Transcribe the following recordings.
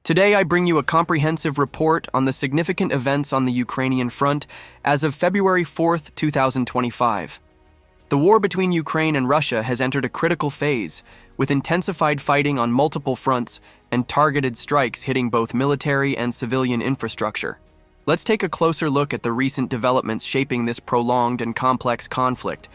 Today I bring you a comprehensive report on the significant events on the Ukrainian front as of February 4th, 2025. The war between Ukraine and Russia has entered a critical phase, with intensified fighting on multiple fronts and targeted strikes hitting both military and civilian infrastructure. Let's take a closer look at the recent developments shaping this prolonged and complex conflict.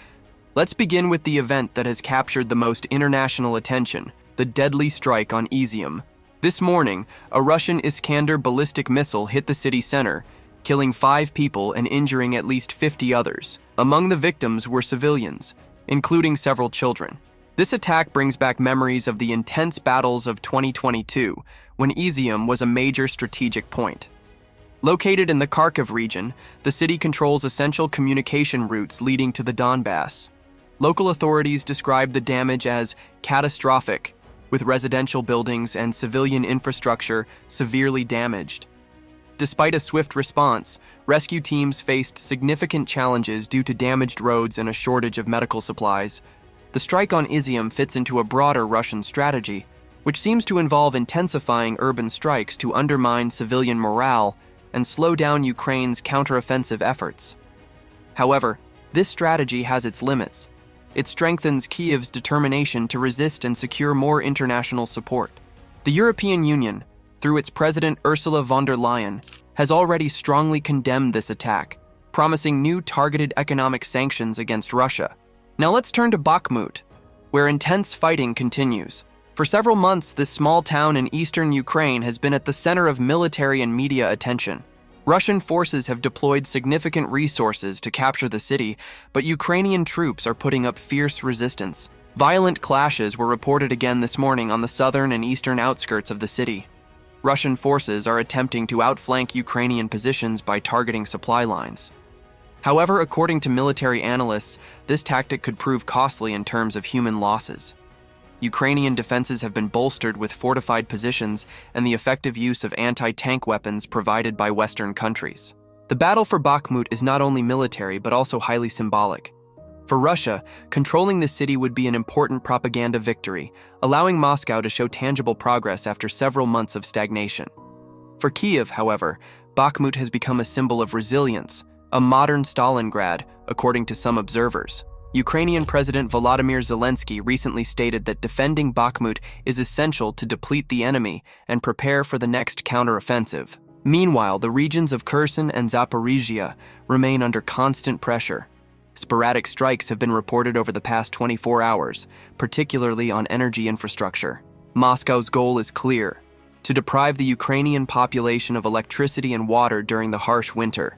Let's begin with the event that has captured the most international attention, the deadly strike on Izium. This morning, a Russian Iskander ballistic missile hit the city center, killing 5 people and injuring at least 50 others. Among the victims were civilians, including several children. This attack brings back memories of the intense battles of 2022, when Izium was a major strategic point. Located in the Kharkiv region, the city controls essential communication routes leading to the Donbass. Local authorities describe the damage as catastrophic, with residential buildings and civilian infrastructure severely damaged. Despite a swift response, rescue teams faced significant challenges due to damaged roads and a shortage of medical supplies. The strike on Izium fits into a broader Russian strategy, which seems to involve intensifying urban strikes to undermine civilian morale and slow down Ukraine's counteroffensive efforts. However, this strategy has its limits. It strengthens Kyiv's determination to resist and secure more international support. The European Union, through its president Ursula von der Leyen, has already strongly condemned this attack, promising new targeted economic sanctions against Russia. Now let's turn to Bakhmut, where intense fighting continues. For several months, this small town in eastern Ukraine has been at the center of military and media attention. Russian forces have deployed significant resources to capture the city, but Ukrainian troops are putting up fierce resistance. Violent clashes were reported again this morning on the southern and eastern outskirts of the city. Russian forces are attempting to outflank Ukrainian positions by targeting supply lines. However, according to military analysts, this tactic could prove costly in terms of human losses. Ukrainian defenses have been bolstered with fortified positions and the effective use of anti-tank weapons provided by Western countries. The battle for Bakhmut is not only military but also highly symbolic. For Russia, controlling the city would be an important propaganda victory, allowing Moscow to show tangible progress after several months of stagnation. For Kyiv, however, Bakhmut has become a symbol of resilience, a modern Stalingrad, according to some observers. Ukrainian President Volodymyr Zelensky recently stated that defending Bakhmut is essential to deplete the enemy and prepare for the next counteroffensive. Meanwhile, the regions of Kherson and Zaporizhia remain under constant pressure. Sporadic strikes have been reported over the past 24 hours, particularly on energy infrastructure. Moscow's goal is clear: to deprive the Ukrainian population of electricity and water during the harsh winter.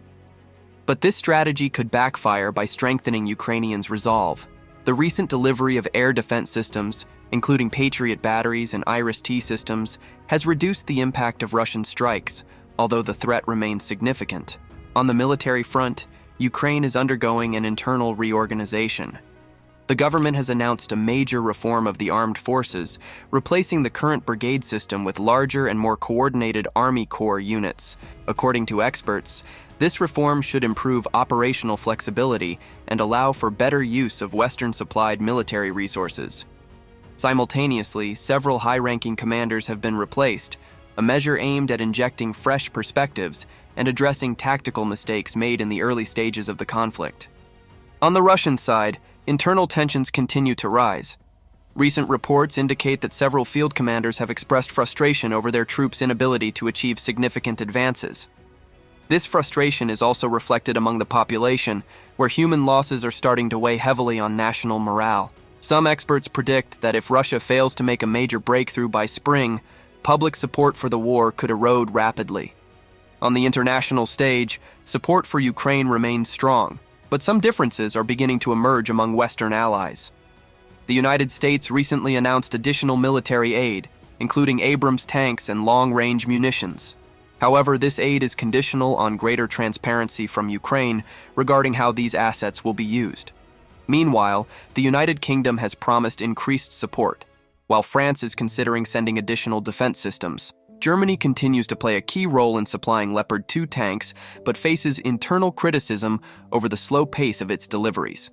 But this strategy could backfire by strengthening Ukrainians' resolve. The recent delivery of air defense systems, including Patriot batteries and Iris-T systems, has reduced the impact of Russian strikes, although the threat remains significant. On the military front, Ukraine is undergoing an internal reorganization. The government has announced a major reform of the armed forces, replacing the current brigade system with larger and more coordinated Army Corps units. According to experts, this reform should improve operational flexibility and allow for better use of Western-supplied military resources. Simultaneously, several high-ranking commanders have been replaced, a measure aimed at injecting fresh perspectives and addressing tactical mistakes made in the early stages of the conflict. On the Russian side, internal tensions continue to rise. Recent reports indicate that several field commanders have expressed frustration over their troops' inability to achieve significant advances. This frustration is also reflected among the population, where human losses are starting to weigh heavily on national morale. Some experts predict that if Russia fails to make a major breakthrough by spring, public support for the war could erode rapidly. On the international stage, support for Ukraine remains strong, but some differences are beginning to emerge among Western allies. The United States recently announced additional military aid, including Abrams tanks and long-range munitions. However, this aid is conditional on greater transparency from Ukraine regarding how these assets will be used. Meanwhile, the United Kingdom has promised increased support, while France is considering sending additional defense systems. Germany continues to play a key role in supplying Leopard 2 tanks, but faces internal criticism over the slow pace of its deliveries.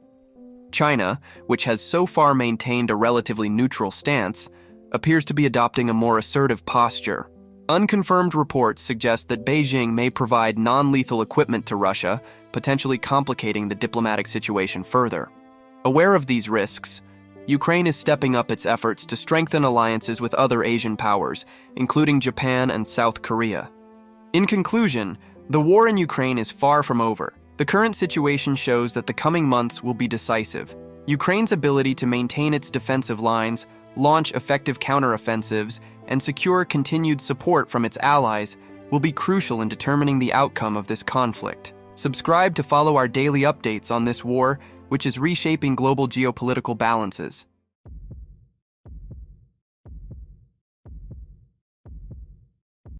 China, which has so far maintained a relatively neutral stance, appears to be adopting a more assertive posture. Unconfirmed reports suggest that Beijing may provide non-lethal equipment to Russia, potentially complicating the diplomatic situation further. Aware of these risks, Ukraine is stepping up its efforts to strengthen alliances with other Asian powers, including Japan and South Korea. In conclusion, the war in Ukraine is far from over. The current situation shows that the coming months will be decisive. Ukraine's ability to maintain its defensive lines, launch effective counteroffensives, and secure continued support from its allies will be crucial in determining the outcome of this conflict. Subscribe to follow our daily updates on this war, which is reshaping global geopolitical balances.